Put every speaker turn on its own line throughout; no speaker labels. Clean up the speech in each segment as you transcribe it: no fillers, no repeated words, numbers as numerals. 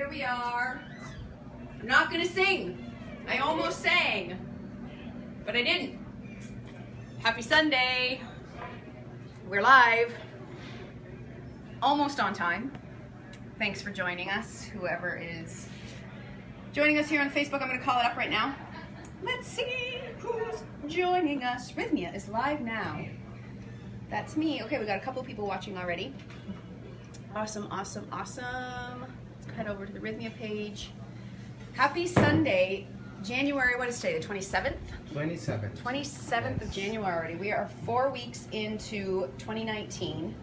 here we are. I'm not gonna sing. I almost sang, but I didn't. Happy Sunday. We're live. Almost on time. Thanks for joining us, whoever is joining us here on Facebook. I'm gonna call it up right now. Let's see who's joining us. Rythmia is live now. That's me. Okay, we got a couple of people watching already. Awesome, awesome, awesome. Let's head over to the Rythmia page. Happy Sunday, January, what is today, the 27th?
27th.
27th of January. We are 4 weeks into 2019.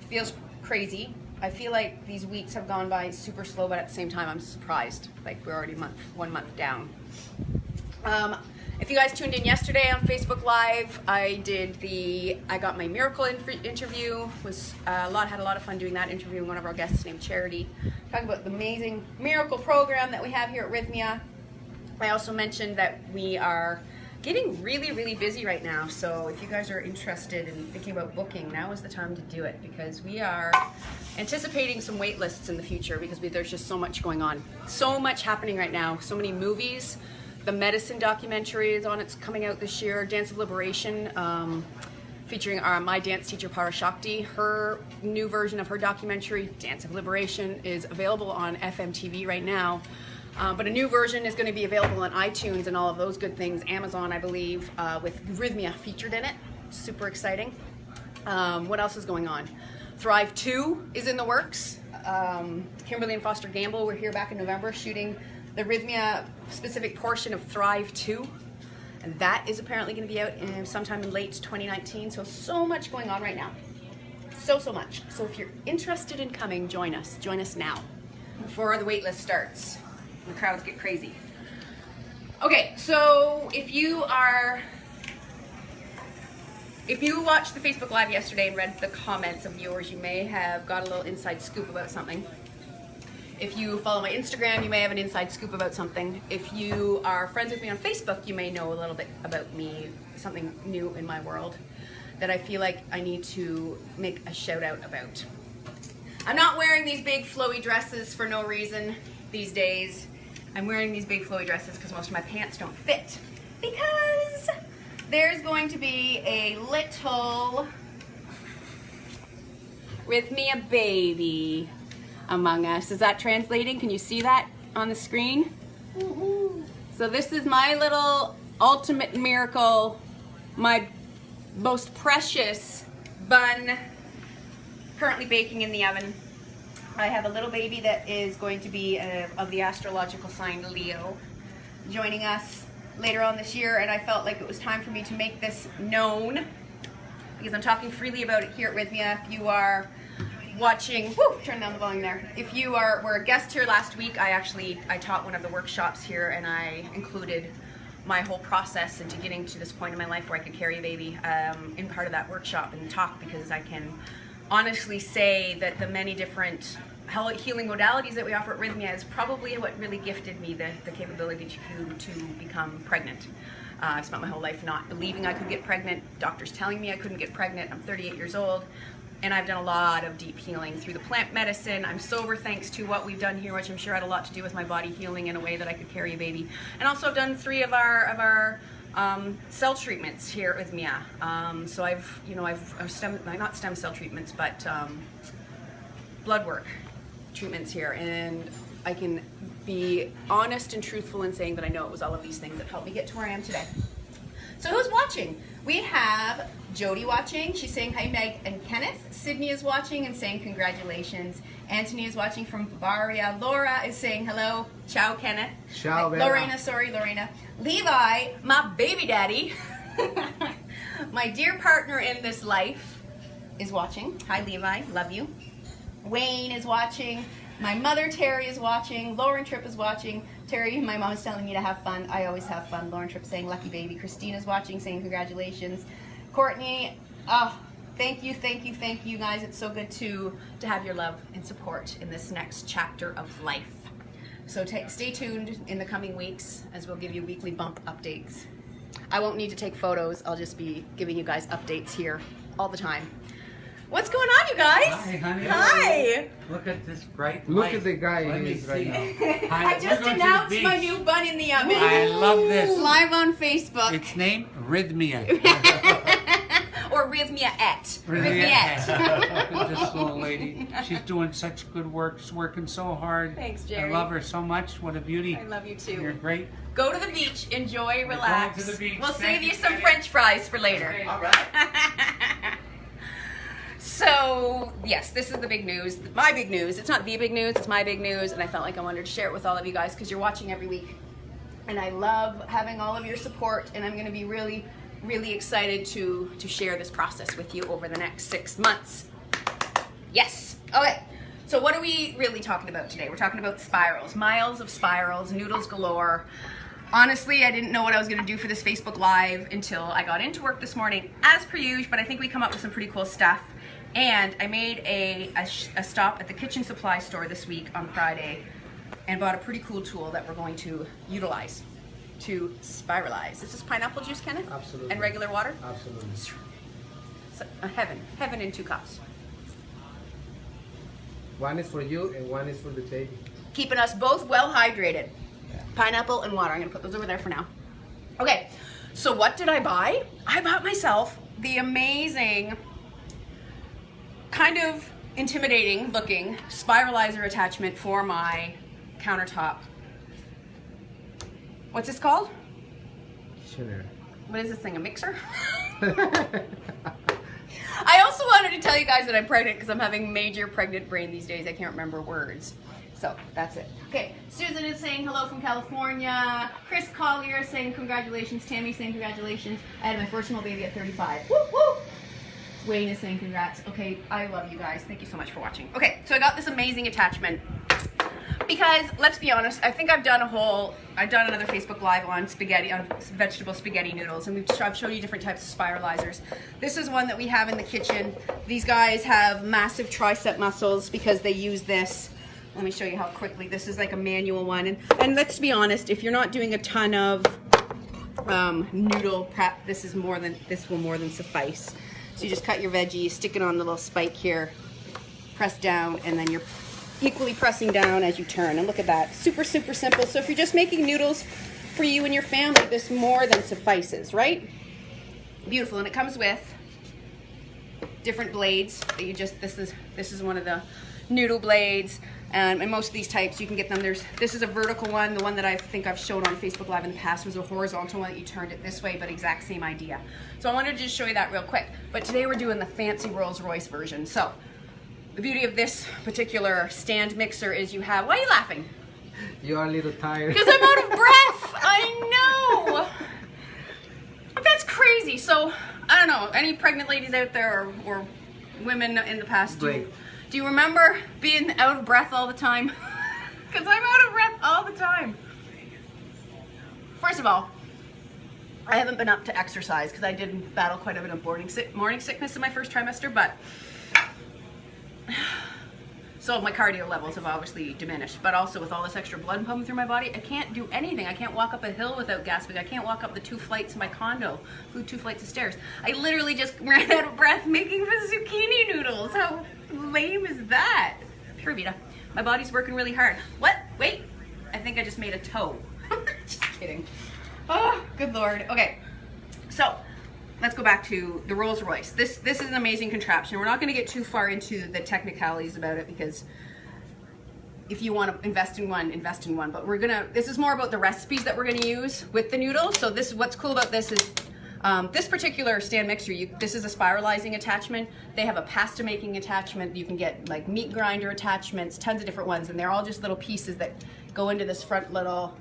Feels crazy. I feel like these weeks have gone by super slow, but at the same time, I'm surprised. Like we're already 1 month down. If you guys tuned in yesterday on Facebook Live, I got my miracle interview. Had a lot of fun doing that, interviewing one of our guests named Charity, talking about the amazing miracle program that we have here at Rythmia. I also mentioned that we are getting really, really busy right now. So if you guys are interested in thinking about booking, now is the time to do it, because we are anticipating some wait lists in the future because there's just so much going on. So much happening right now. So many movies. The medicine documentary is on. It's coming out this year. Dance of Liberation, featuring my dance teacher Parashakti. Her new version of her documentary, Dance of Liberation, is available on FMTV right now. But a new version is going to be available on iTunes and all of those good things. Amazon, I believe, with Rythmia featured in it. Super exciting. What else is going on? Thrive 2 is in the works. Kimberly and Foster Gamble were here back in November shooting the Rythmia specific portion of Thrive 2. And that is apparently going to be out sometime in late 2019. So much going on right now. So much. So if you're interested in coming, join us. Join us now before the wait list starts. The crowds get crazy. Okay, so if you watched the Facebook Live yesterday and read the comments of viewers, you may have got a little inside scoop about something. If you follow my Instagram, you may have an inside scoop about something. If you are friends with me on Facebook, you may know a little bit about me, something new in my world that I feel like I need to make a shout out about. I'm not wearing these big flowy dresses for no reason these days. I'm wearing these big flowy dresses because most of my pants don't fit. Because there's going to be a little Rythmia baby among us. Is that translating? Can you see that on the screen? So this is my little ultimate miracle, my most precious bun, currently baking in the oven. I have a little baby that is going to be of the astrological sign Leo, joining us later on this year, and I felt like it was time for me to make this known because I'm talking freely about it here at Rythmia. If you are watching, turn down the volume there. If you were a guest here last week, I taught one of the workshops here, and I included my whole process into getting to this point in my life where I could carry a baby in part of that workshop and talk, because I can honestly say that the many different healing modalities that we offer at Rythmia is probably what really gifted me the capability to become pregnant. I spent my whole life not believing I could get pregnant, doctors telling me I couldn't get pregnant. I'm 38 years old, and I've done a lot of deep healing through the plant medicine. I'm sober thanks to what we've done here, which I'm sure had a lot to do with my body healing in a way that I could carry a baby. And also I've done 3 of our cell treatments here at Rythmia. So I've not stem cell treatments, but blood work treatments here, and I can be honest and truthful in saying that I know it was all of these things that helped me get to where I am today. So who's watching? We have Jody watching. She's saying hi, Meg and Kenneth. Sydney is watching and saying congratulations. Anthony is watching from Bavaria. Laura is saying hello. Ciao, Kenneth.
Ciao,
Lorena. Levi, my baby daddy, my dear partner in this life, is watching. Hi, Levi. Love you. Wayne is watching. My mother, Terry, is watching. Lauren Tripp is watching. Terry, my mom is telling me to have fun. I always have fun. Lauren Tripp saying lucky baby. Christina's watching, saying congratulations. Courtney, thank you guys. It's so good to have your love and support in this next chapter of life. So stay tuned in the coming weeks as we'll give you weekly bump updates. I won't need to take photos. I'll just be giving you guys updates here all the time. What's going on, you guys?
Hi, honey.
Hi.
Look at this bright
Look
light.
at the guy
Let
he
me
is right
see.
now.
Hi,
I just
we're going to the
announced
beach.
my new bun in the oven.
I love this.
Live on Facebook.
It's named Rythmia.
Or Rythmia-ette.
Rythmia-ette.
Rythmia-ette.
Look at this little lady. She's doing such good work. She's working so hard.
Thanks, Jerry.
I love her so much. What a beauty.
I love you too.
You're great.
Go to the beach, enjoy,
We're
relax.
going to the beach.
We'll
Thank
save
you,
you some
Jenny.
French fries for later.
All right.
So, yes, this is the big news. My big news. It's not the big news, it's my big news, and I felt like I wanted to share it with all of you guys because you're watching every week. And I love having all of your support, and I'm going to be really, really excited to share this process with you over the next 6 months. Yes. Okay. So what are we really talking about today? We're talking about spirals. Miles of spirals, Noodles Galore. Honestly, I didn't know what I was going to do for this Facebook Live until I got into work this morning, as per usual, but I think we come up with some pretty cool stuff. And I made a stop at the kitchen supply store this week on Friday and bought a pretty cool tool that we're going to utilize to spiralize. Is this pineapple juice, Kenneth?
Absolutely.
And regular water?
Absolutely.
So, heaven in 2 cups.
One is for you and one is for the baby.
Keeping us both well hydrated. Pineapple and water. I'm gonna put those over there for now. Okay, so what did I buy? I bought myself the amazing, kind of intimidating looking spiralizer attachment for my countertop. What's this called?
Sure.
What is this thing, a mixer? I also wanted to tell you guys that I'm pregnant because I'm having major pregnant brain these days. I can't remember words. So that's it. Okay, Susan is saying hello from California. Chris Collier is saying congratulations. Tammy saying congratulations. I had my first small baby at 35. Woo woo! Wayne is saying congrats. Okay, I love you guys. Thank you so much for watching. Okay, so I got this amazing attachment because, let's be honest, I think I've done another Facebook Live on spaghetti, on vegetable spaghetti noodles, and I've shown you different types of spiralizers. This is one that we have in the kitchen. These guys have massive tricep muscles because they use this. Let me show you how quickly. This is like a manual one. And let's be honest, if you're not doing a ton of noodle prep, this will more than suffice. So you just cut your veggies, stick it on the little spike here, press down, and then you're equally pressing down as you turn. And look at that, super, super simple. So if you're just making noodles for you and your family, this more than suffices, right? Beautiful, and it comes with different blades that you just, this is one of the noodle blades. And most of these types, you can get them. This is a vertical one. The one that I think I've shown on Facebook Live in the past was a horizontal one that you turned it this way, but exact same idea. So I wanted to just show you that real quick. But today we're doing the fancy Rolls-Royce version. So the beauty of this particular stand mixer is you have, why are you laughing?
You are a little tired.
Because I'm out of breath. I know. That's crazy. So I don't know, any pregnant ladies out there or women in the past, do you remember being out of breath all the time? Because I'm out of breath all the time. First of all, I haven't been up to exercise because I did battle quite a bit of morning sickness in my first trimester, but so my cardio levels have obviously diminished, but also with all this extra blood pumping through my body, I can't do anything. I can't walk up a hill without gasping. I can't walk up the 2 flights of my condo, 2 flights of stairs. I literally just ran out of breath making the zucchini noodles. How lame is that? Pure Vita. My body's working really hard. What? Wait, I think I just made a toe. Just kidding. Oh, good Lord. Okay, so let's go back to the Rolls-Royce. This is an amazing contraption. We're not going to get too far into the technicalities about it because if you want to invest in one, invest in one. But this is more about the recipes that we're going to use with the noodles. So what's cool about this is this particular stand mixer, this is a spiralizing attachment. They have a pasta making attachment. You can get like meat grinder attachments, tons of different ones, and they're all just little pieces that go into this front little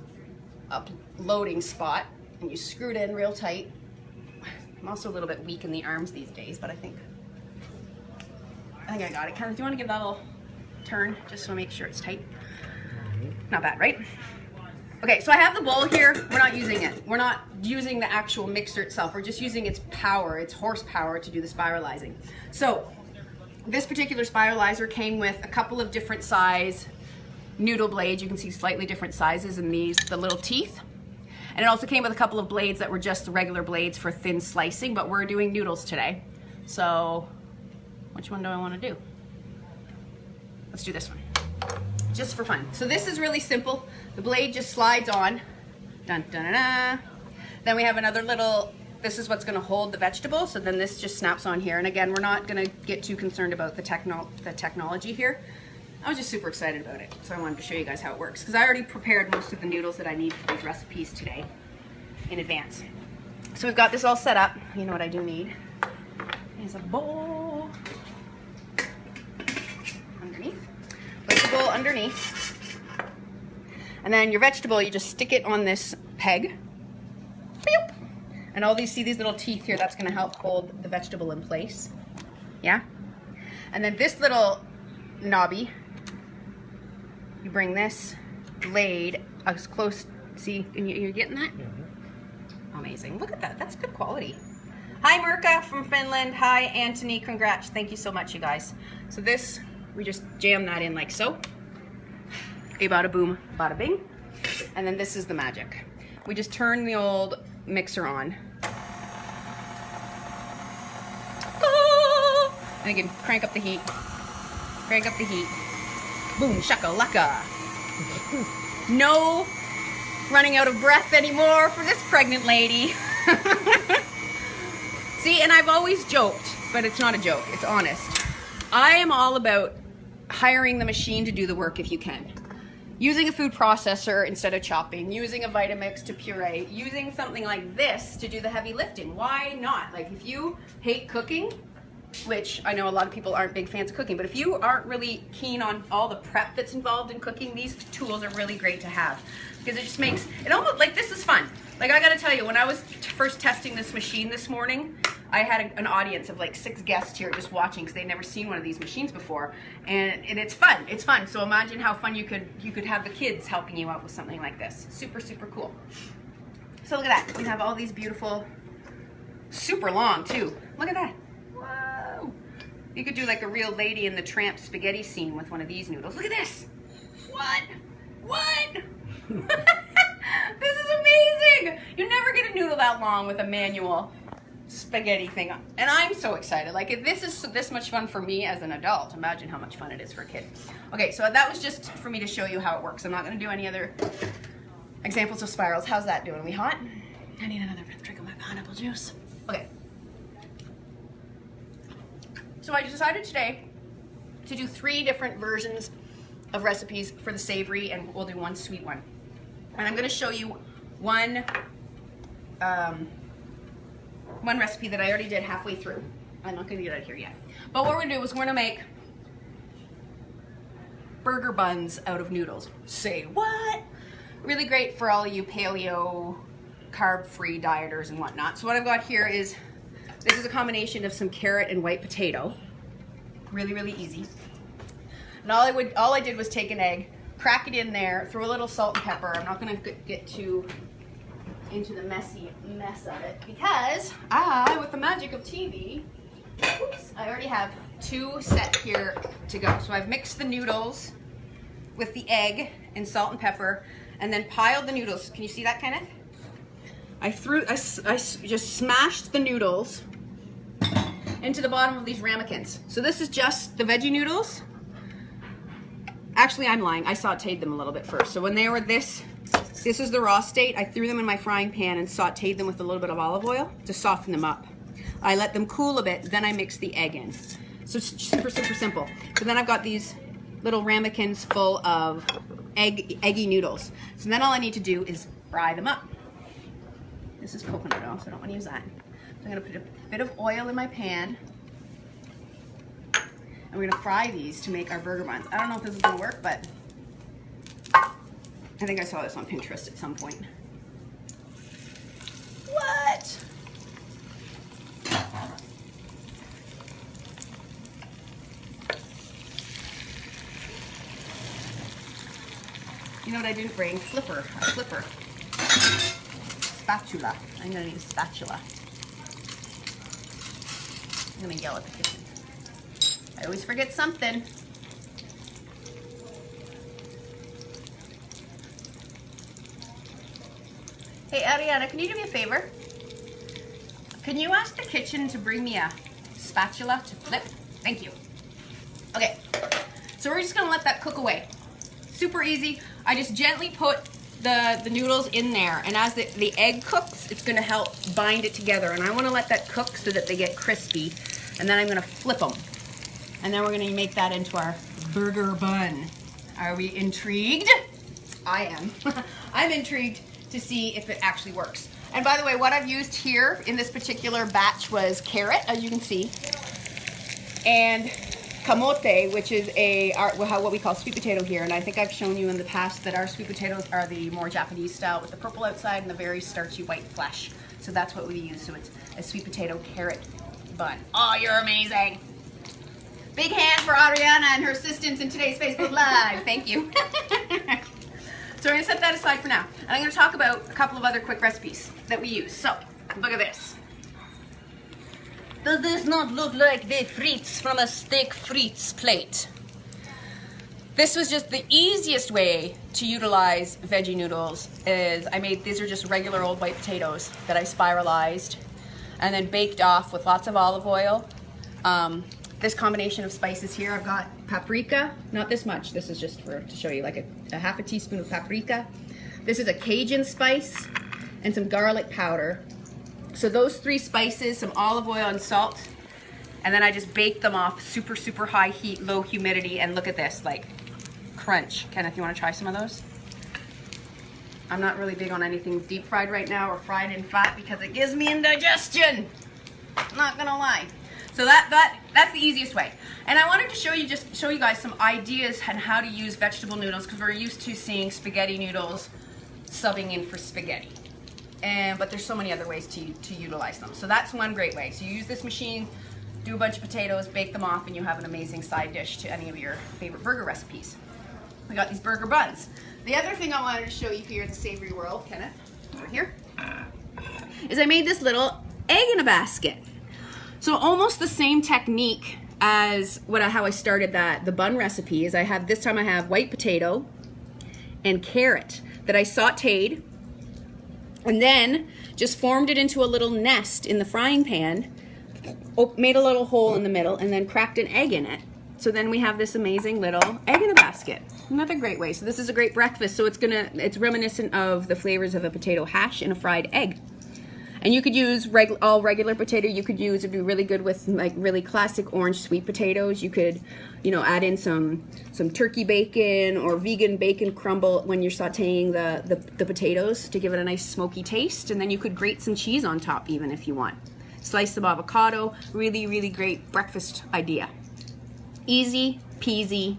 loading spot, and you screw it in real tight. I'm also a little bit weak in the arms these days, but I think I got it. Kenneth, do you want to give that a little turn just so I make sure it's tight? Not bad, right? Okay, so I have the bowl here. We're not using it. We're not using the actual mixer itself. We're just using its power, its horsepower to do the spiralizing. So this particular spiralizer came with a couple of different size noodle blades. You can see slightly different sizes in the little teeth. And it also came with a couple of blades that were just the regular blades for thin slicing, but we're doing noodles today. So Which one do I want to do? Let's do this one, just for fun. So this is really simple. The blade just slides on. Dun, dun, dun, dun. Then we have another little, this is what's going to hold the vegetable. So then this just snaps on here. And again, we're not going to get too concerned about the technology here. I was just super excited about it. So I wanted to show you guys how it works, because I already prepared most of the noodles that I need for these recipes today in advance. So we've got this all set up. You know what I do need is a bowl underneath. Place the bowl underneath. And then your vegetable, you just stick it on this peg. Beep. And all these, see these little teeth here, that's gonna help hold the vegetable in place. Yeah? And then this little knobby, you bring this blade as close, see, and you're getting that? Amazing, look at that, that's good quality. Hi Mirka from Finland, hi Anthony, congrats, thank you so much you guys. So this, we just jam that in like so. A bada boom, bada bing. And then this is the magic. We just turn the old mixer on. And again, crank up the heat. Crank up the heat. Boom, shakalaka. No running out of breath anymore for this pregnant lady. See, and I've always joked, but it's not a joke, it's honest. I am all about hiring the machine to do the work if you can. Using a food processor instead of chopping, using a Vitamix to puree, using something like this to do the heavy lifting. Why not? Like if you hate cooking, which I know a lot of people aren't big fans of cooking, but if you aren't really keen on all the prep that's involved in cooking, these tools are really great to have, because it just makes it almost like, this is fun. Like I gotta tell you, when I was first testing this machine this morning, I had an audience of like 6 guests here just watching, because they'd never seen one of these machines before, and it's fun. It's fun. So imagine how fun you could have the kids helping you out with something like this. Super, super cool. So look at that. We have all these beautiful, super long too. Look at that. Whoa. You could do like a real Lady in the Tramp spaghetti scene with one of these noodles. Look at this. What? What? This is amazing. You never get a noodle that long with a manual spaghetti thing. And I'm so excited. Like if this is this much fun for me as an adult, imagine how much fun it is for a kid. Okay, so that was just for me to show you how it works. I'm not going to do any other examples of spirals. How's that doing? Are we hot? I need another drink of my pineapple juice. Okay. So I decided today to do 3 different versions of recipes for the savory, and we'll do 1 sweet one. And I'm going to show you one recipe that I already did halfway through. I'm not going to get out of here yet. But what we're going to do is we're going to make burger buns out of noodles. Say what? Really great for all of you paleo, carb-free dieters and whatnot. So what I've got here is, this is a combination of some carrot and white potato. Really, really easy. And all I did was take an egg, crack it in there, throw a little salt and pepper. I'm not going to get too into the messy mess of it, because with the magic of TV, oops, I already have 2 set here to go. So I've mixed the noodles with the egg and salt and pepper, and then piled the noodles. Can you see that, Kenneth? I just smashed the noodles into the bottom of these ramekins. So this is just the veggie noodles. Actually, I'm lying. I sauteed them a little bit first. So when they were this is the raw state. I threw them in my frying pan and sauteed them with a little bit of olive oil to soften them up. I let them cool a bit, then I mixed the egg in. So it's super, super simple. So then I've got these little ramekins full of eggy noodles. So then all I need to do is fry them up. This is coconut oil, so I don't want to use that. So I'm going to put a bit of oil in my pan. And we're going to fry these to make our burger buns. I don't know if this is going to work, but I think I saw this on Pinterest at some point. What? You know what I didn't bring? A flipper. Spatula. I'm going to need a spatula. I'm going to yell at the kitchen. I always forget something. Hey, Ariana, can you do me a favor? Can you ask the kitchen to bring me a spatula to flip? Thank you. Okay, so we're just gonna let that cook away. Super easy. I just gently put the noodles in there, and as the egg cooks, it's gonna help bind it together. And I wanna let that cook so that they get crispy, and then I'm gonna flip them. And then we're gonna make that into our burger bun. Are we intrigued? I am. I'm intrigued to see if it actually works. And by the way, what I've used here in this particular batch was carrot, as you can see, and kamote, which is what we call sweet potato here. And I think I've shown you in the past that our sweet potatoes are the more Japanese style with the purple outside and the very starchy white flesh. So that's what we use. So it's a sweet potato carrot bun. Oh, you're amazing. Big hand for Adriana and her assistants in today's Facebook Live. Thank you. So we're gonna set that aside for now. And I'm gonna talk about a couple of other quick recipes that we use. So, look at this. Does this not look like the frites from a steak frites plate? This was just the easiest way to utilize veggie noodles. These are just regular old white potatoes that I spiralized and then baked off with lots of olive oil. This combination of spices here, I've got paprika, not this much, this is just to show you, like a half a teaspoon of paprika. This is a Cajun spice and some garlic powder. So those three spices, some olive oil and salt, and then I just baked them off super, super high heat, low humidity, and look at this, like crunch. Kenneth, you wanna try some of those? I'm not really big on anything deep fried right now or fried in fat because it gives me indigestion. Not gonna lie. So that's the easiest way. And I wanted to show you guys some ideas on how to use vegetable noodles because we're used to seeing spaghetti noodles subbing in for spaghetti. But there's so many other ways to utilize them. So that's one great way. So you use this machine, do a bunch of potatoes, bake them off, and you have an amazing side dish to any of your favorite burger recipes. We got these burger buns. The other thing I wanted to show you here in the savory world, Kenneth, over here, is I made this little egg in a basket. So almost the same technique as how I started the bun recipe is this time I have white potato and carrot that I sauteed and then just formed it into a little nest in the frying pan, made a little hole in the middle, and then cracked an egg in it. So then we have this amazing little egg in a basket. Another great way. So this is a great breakfast. So it's reminiscent of the flavors of a potato hash and a fried egg. And you could use all regular potato. You could use, it'd be really good with like really classic orange sweet potatoes. You could, add in some turkey bacon or vegan bacon crumble when you're sauteing the potatoes to give it a nice smoky taste. And then you could grate some cheese on top even if you want. Slice some avocado. Really, really great breakfast idea. Easy peasy,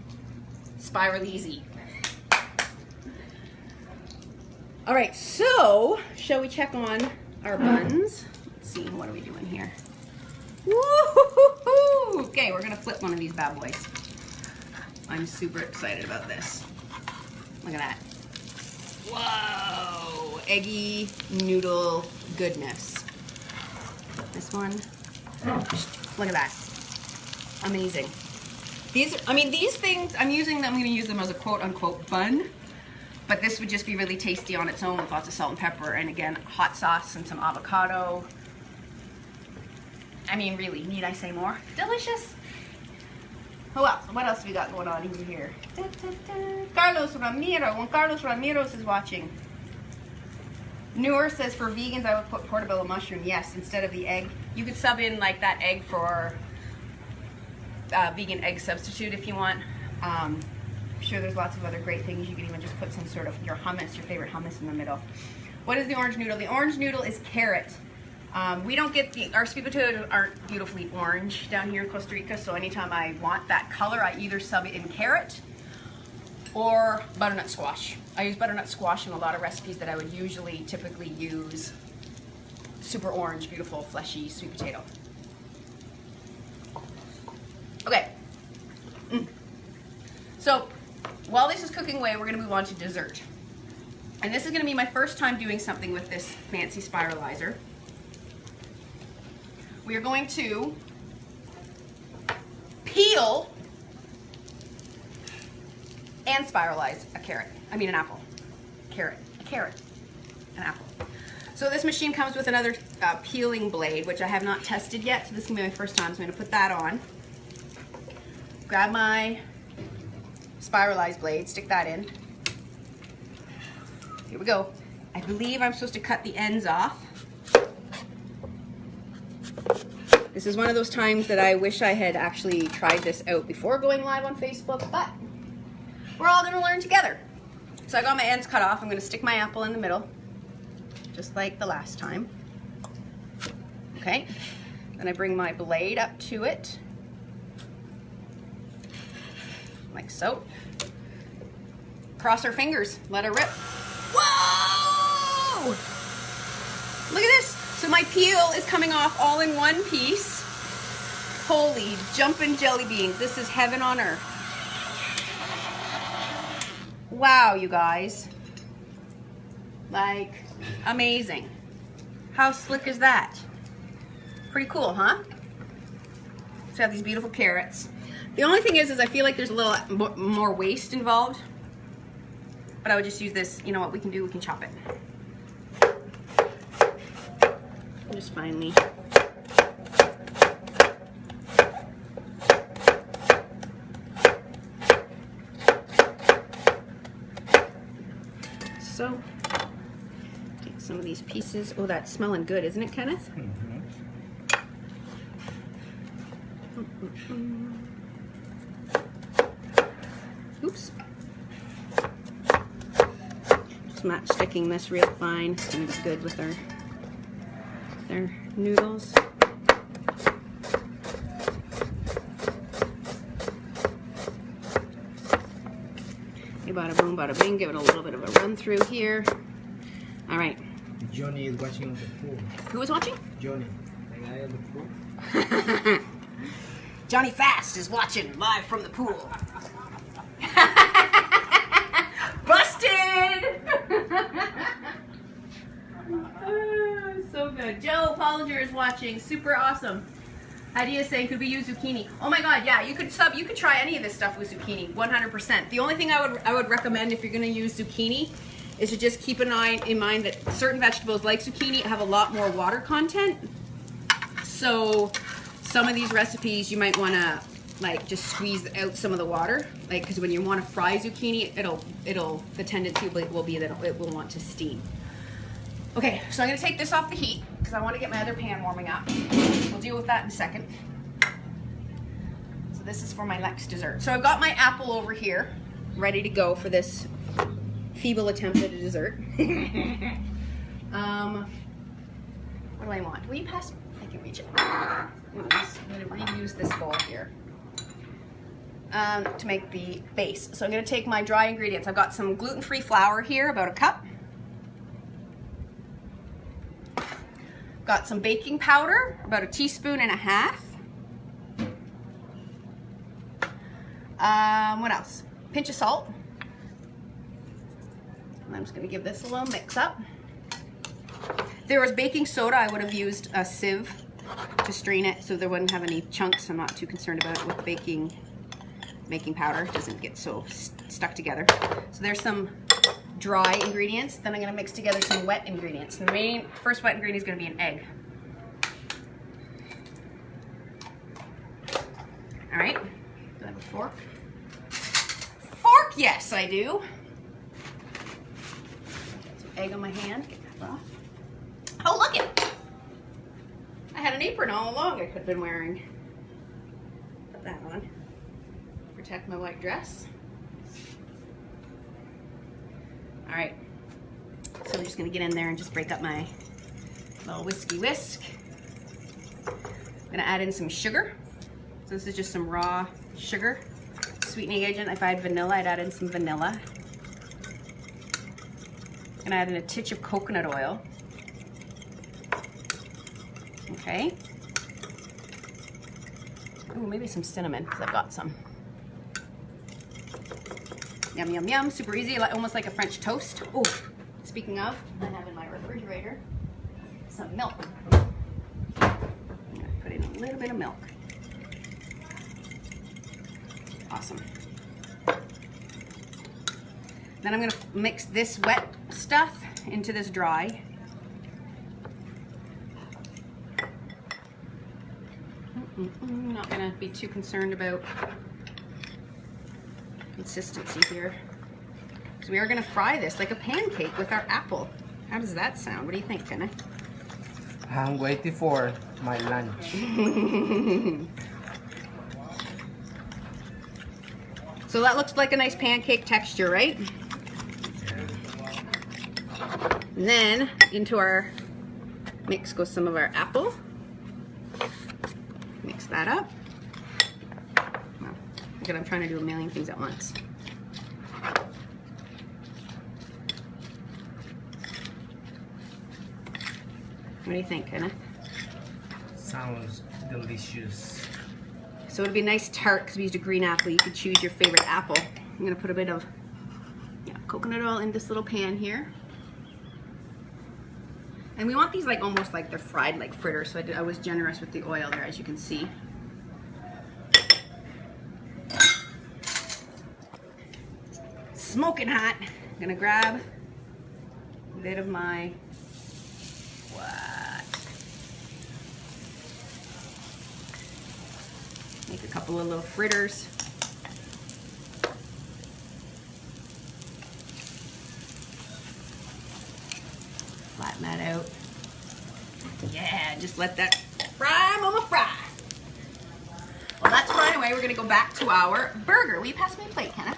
spiral easy. All right, so shall we check on our buns? Let's see, what are we doing here? Woo-hoo-hoo-hoo! Okay, we're gonna flip one of these bad boys. I'm super excited about this. Look at that. Whoa! Eggy noodle goodness. This one. Look at that. Amazing. These things, I'm gonna use them as a quote-unquote bun. But this would just be really tasty on its own with lots of salt and pepper, and again, hot sauce and some avocado. I mean, really, need I say more? Delicious. Oh, well, what else we got going on over here? Da, da, da. Carlos Ramiro, when Carlos Ramirez is watching. Newer says for vegans, I would put portobello mushroom. Yes, instead of the egg. You could sub in like that egg for vegan egg substitute if you want. I'm sure there's lots of other great things. You can even just put some sort of your favorite hummus in the middle. What is the orange noodle? The orange noodle is carrot. We don't get our sweet potatoes aren't beautifully orange down here in Costa Rica, so anytime I want that color, I either sub it in carrot or butternut squash. I use butternut squash in a lot of recipes that I would typically use super orange, beautiful, fleshy sweet potato. Okay. So while this is cooking away, we're going to move on to dessert. And this is going to be my first time doing something with this fancy spiralizer. We are going to peel and spiralize an apple. An apple. So this machine comes with another peeling blade, which I have not tested yet, so this is going to be my first time, so I'm going to put that on. grab my spiralized blade, stick that in. Here we go. I believe I'm supposed to cut the ends off. This is one of those times that I wish I had actually tried this out before going live on Facebook, but we're all gonna learn together. So I got my ends cut off. I'm gonna stick my apple in the middle, just like the last time. Okay, then I bring my blade up to it, like so. Cross our fingers, let her rip. Whoa! Look at this. So my peel is coming off all in one piece. Holy jumpin' jelly beans. This is heaven on earth. Wow, you guys. Like, amazing. How slick is that? Pretty cool, huh? So I have these beautiful carrots. The only thing is I feel like there's a little more waste involved. But I would just use this. You know what we can do? We can chop it. Just finally. So, take some of these pieces. Oh, that's smelling good, isn't it, Kenneth?
Mm-hmm.
Oops. Just matchsticking this real fine. It's gonna be good with our noodles. Bada boom, bada bing. Give it a little bit of a run through here. All right.
Johnny is watching on the pool.
Who was watching?
Johnny, the guy on the pool.
Johnny Fast is watching live from the pool. Busted! So good. Joe Pollinger is watching. Super awesome. Idea saying, could we use zucchini? Oh my god, yeah, you could try any of this stuff with zucchini, 100%. The only thing I would recommend if you're gonna use zucchini is to just keep in mind that certain vegetables like zucchini have a lot more water content. So some of these recipes you might wanna like just squeeze out some of the water, like because when you want to fry zucchini, the tendency will be that it will want to steam. Okay, so I'm gonna take this off the heat because I want to get my other pan warming up. We'll deal with that in a second. So this is for my next dessert. So I've got my apple over here, ready to go for this feeble attempt at a dessert. What do I want? Will you pass? I can reach it. I'm gonna reuse this bowl here to make the base. So I'm gonna take my dry ingredients. I've got some gluten-free flour here, about a cup. Got some baking powder, about 1.5 teaspoons. What else? Pinch of salt. And I'm just gonna give this a little mix up. If there was baking soda, I would have used a sieve to strain it so there wouldn't have any chunks. I'm not too concerned about it with baking powder. It doesn't get so stuck together. So there's some dry ingredients. Then I'm gonna mix together some wet ingredients. And the first wet ingredient is gonna be an egg. All right, do I have a fork? Fork, yes I do. Got some egg on my hand, get that off. Oh, look it! I had an apron all along I could have been wearing. Put that on. Protect my white dress. All right, so I'm just gonna get in there and just break up my little whiskey whisk. I'm gonna add in some sugar. So this is just some raw sugar. Sweetening agent, if I had vanilla, I'd add in some vanilla. I'm gonna add in a titch of coconut oil. Okay. Ooh, maybe some cinnamon, because I've got some. Yum, yum, yum, super easy, almost like a French toast. Oh, speaking of, I have in my refrigerator some milk. I'm gonna put in a little bit of milk. Awesome. Then I'm gonna mix this wet stuff into this dry.
Not gonna be too concerned about
consistency here. So we are gonna fry this like a pancake with our apple. How does that sound? What do you think, Kenneth?
I'm waiting for my lunch.
So that looks like a nice pancake texture, right? And then into our mix goes some of our apple. Mix that up. Well, again, I'm trying to do a million things at once. What do you think, Kenneth?
Sounds delicious.
So it'd be a nice tart because we used a green apple. You could choose your favorite apple. I'm gonna put a bit of coconut oil in this little pan here. And we want these like almost like they're fried like fritters, so I was generous with the oil there, as you can see. Smoking hot. I'm gonna grab a bit of my make a couple of little fritters. Flatten that out. Yeah, just let that fry, mama, fry. Well, that's frying away. We're gonna go back to our burger. Will you pass me a plate, Kenneth?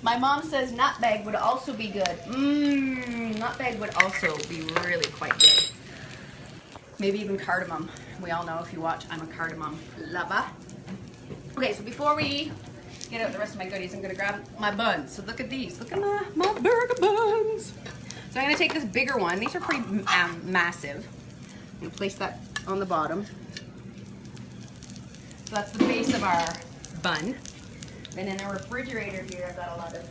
My mom says nutmeg would also be good. Nutmeg would also be really quite good. Maybe even cardamom. We all know if you watch, I'm a cardamom lover. Okay, so before we get out the rest of my goodies, I'm gonna grab my buns. So look at these. Look at my burger buns. So I'm gonna take this bigger one. These are pretty massive. I'm gonna place that on the bottom. So that's the base of our bun. And in our refrigerator here, I've got a lot of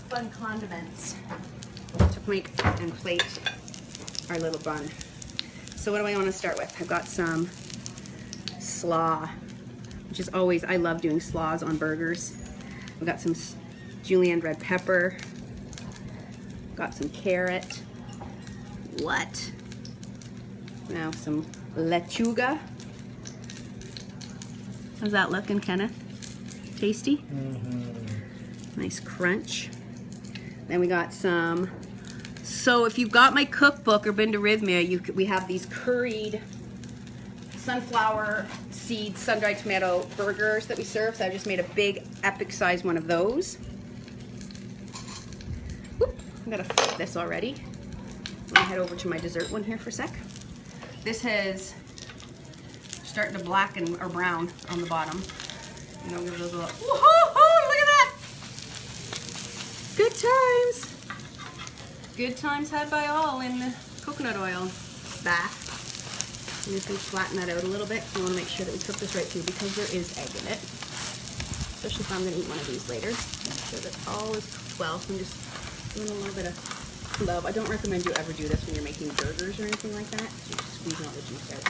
fun condiments to make and plate our little bun. So what do I want to start with? I've got some slaw, which is always, I love doing slaws on burgers. I've got some julienne red pepper, got some carrot. What? Now some lechuga. How's that looking, Kenneth? Tasty? Nice crunch. Then we got some, so if you've got my cookbook or been to Rythmia, we have these curried sunflower seed sun-dried tomato burgers that we serve. So I just made a big epic size one of those. Whoop, I'm gonna flip this already. I'm gonna head over to my dessert one here for a sec. This has starting to blacken or brown on the bottom. You know, give those a little, whoa, look at that! Good times. Good times had by all in the coconut oil bath. And if we flatten that out a little bit, we want to make sure that we cook this right through because there is egg in it. Especially if I'm going to eat one of these later. Make sure that all is cooked well. So I'm just doing a little bit of love. I don't recommend you ever do this when you're making burgers or anything like that. So you're just squeezing all the juice out.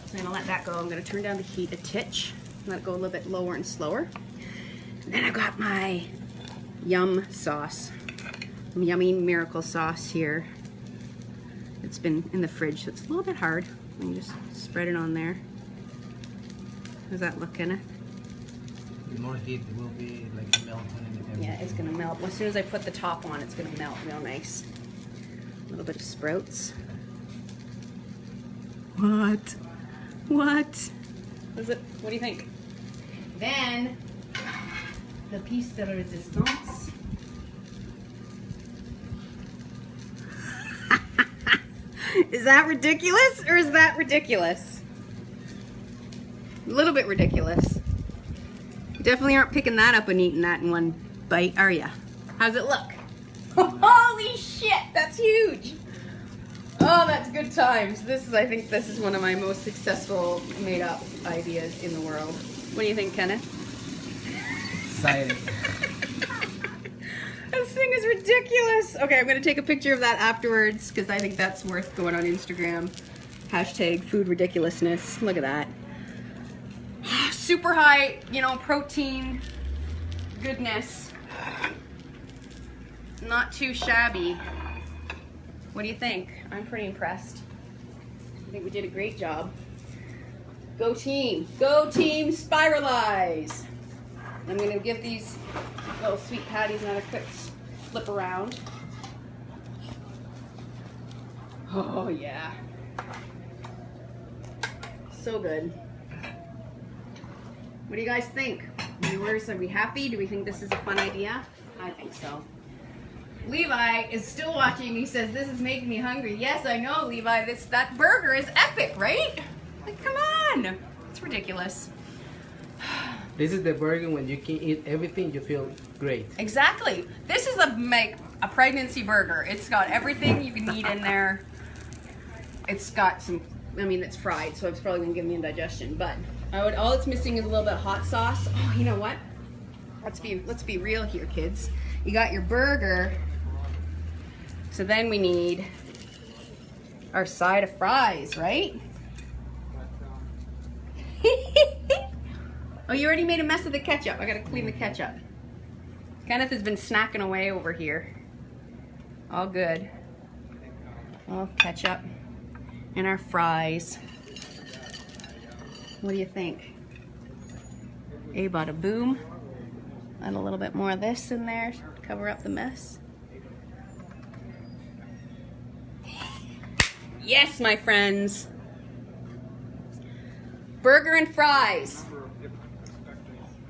So I'm going to let that go. I'm going to turn down the heat a titch. Let it go a little bit lower and slower. And then I've got my yum sauce. Yummy miracle sauce here. It's been in the fridge, so it's a little bit hard. And just spread it on there. How's that look, Kenneth?
The more heat, it will be like melting.
Yeah, it's gonna melt. As soon as I put the top on, it's gonna melt real nice. A little bit of sprouts. What? What? Is it? What do you think? Then the piece de resistance. Is that ridiculous or is that ridiculous? A little bit ridiculous. You definitely aren't picking that up and eating that in one bite, are ya? How's it look? Holy shit, that's huge. Oh, that's good times. I think this is one of my most successful made up ideas in the world. What do you think, Kenneth?
Excited.
This thing is ridiculous. Okay, I'm gonna take a picture of that afterwards because I think that's worth going on Instagram. Hashtag food ridiculousness. Look at that. Super high, you know, protein goodness. Not too shabby. What do you think? I'm pretty impressed. I think we did a great job. Go team. Go team Spiralize. I'm gonna give these little sweet patties another quick flip around. Oh yeah. So good. What do you guys think? Viewers, are we happy? Do we think this is a fun idea? I think so. Levi is still watching. He says, this is making me hungry. Yes, I know, Levi. That burger is epic, right? Like, come on. It's ridiculous.
This is the burger when you can eat everything, you feel great.
Exactly. This is a pregnancy burger. It's got everything you can eat in there. It's got some, I mean, it's fried, so it's probably going to give me indigestion. But all it's missing is a little bit of hot sauce. Oh, you know what? Let's be real here, kids. You got your burger. So then we need our side of fries, right? Oh, you already made a mess of the ketchup. I gotta clean the ketchup. Kenneth has been snacking away over here. All good. All ketchup and our fries. What do you think? A bada boom. Add a little bit more of this in there to cover up the mess. Yes, my friends. Burger and fries.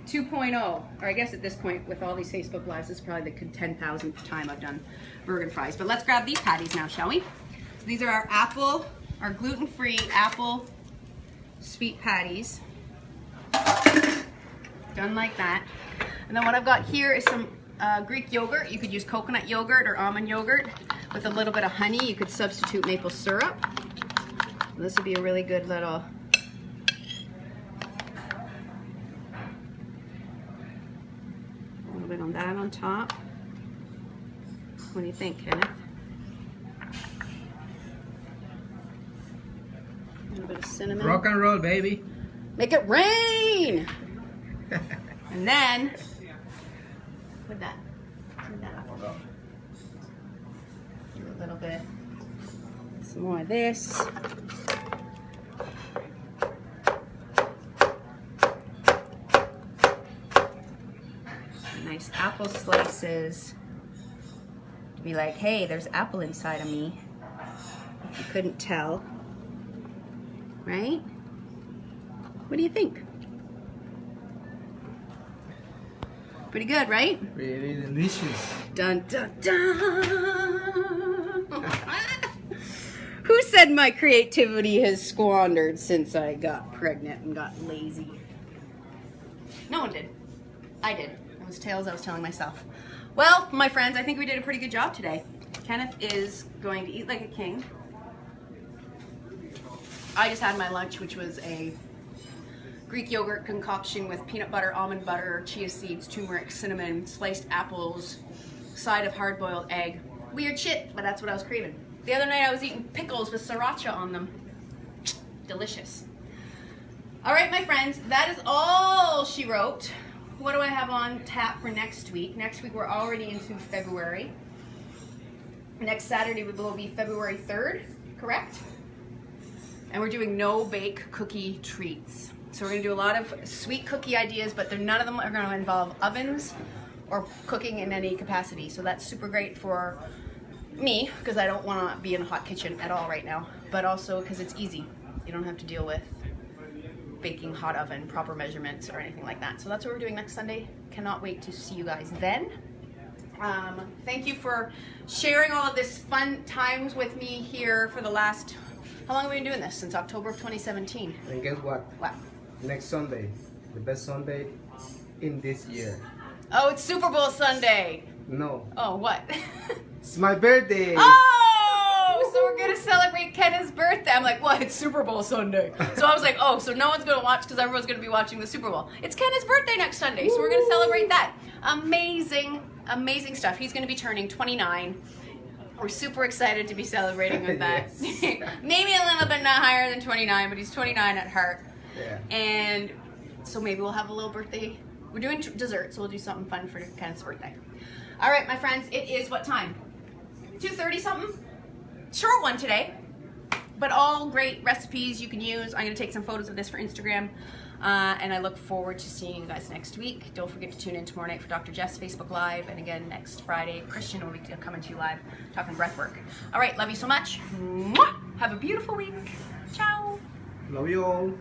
2.0, or I guess at this point with all these Facebook Lives, this is probably the 10,000th time I've done burger and fries. But let's grab these patties now, shall we? So these are our gluten-free apple sweet patties. Done like that. And then what I've got here is some Greek yogurt. You could use coconut yogurt or almond yogurt with a little bit of honey. You could substitute maple syrup. This would be a really good little bit on that on top. What do you think, Kenneth? A little bit of cinnamon.
Rock and roll, baby.
Make it rain! And then, where'd that apple go? Do a little bit, some more of this. Nice apple slices. To be like, hey, there's apple inside of me. If you couldn't tell. Right? What do you think? Pretty good, right?
Really delicious.
Dun dun dun! Who said my creativity has squandered since I got pregnant and got lazy? No one did. I did. It was tales I was telling myself. Well, my friends, I think we did a pretty good job today. Kenneth is going to eat like a king. I just had my lunch, which was a Greek yogurt concoction with peanut butter, almond butter, chia seeds, turmeric, cinnamon, sliced apples, side of hard-boiled egg. Weird shit, but that's what I was craving. The other night I was eating pickles with sriracha on them. Delicious. All right, my friends, that is all she wrote. What do I have on tap for next week? Next week we're already into February. Next Saturday will be February 3rd, correct? And we're doing no bake cookie treats. So we're gonna do a lot of sweet cookie ideas, but none of them are gonna involve ovens or cooking in any capacity. So that's super great for me, because I don't wanna be in a hot kitchen at all right now, but also because it's easy. You don't have to deal with baking, hot oven, proper measurements, or anything like that. So that's what we're doing next Sunday. Cannot wait to see you guys then. Thank you for sharing all of this fun times with me here for the last, how long have we been doing this? Since October of 2017.
And guess what?
What?
Next Sunday, the best Sunday in this year.
Oh, it's Super Bowl Sunday.
No.
Oh, what?
It's my birthday.
Oh, so we're gonna celebrate Kenneth's birthday. I'm like, what? It's Super Bowl Sunday. So I was like, oh, so no one's gonna watch because everyone's gonna be watching the Super Bowl. It's Kenneth's birthday next Sunday, so we're gonna celebrate that. Amazing, amazing stuff. He's gonna be turning 29. We're super excited to be celebrating with that.
Yes.
Maybe a little bit not higher than 29, but he's 29 at heart.
Yeah.
And so maybe we'll have a little birthday. We're doing dessert, so we'll do something fun for Kenneth's birthday. All right, my friends, it is what time? 2:30 something? Short one today, but all great recipes you can use. I'm gonna take some photos of this for Instagram. And I look forward to seeing you guys next week. Don't forget to tune in tomorrow night for Dr. Jeff's Facebook Live. And again, next Friday, Christian will be coming to you live talking breathwork. All right, love you so much. Mwah! Have a beautiful week. Ciao.
Love you all.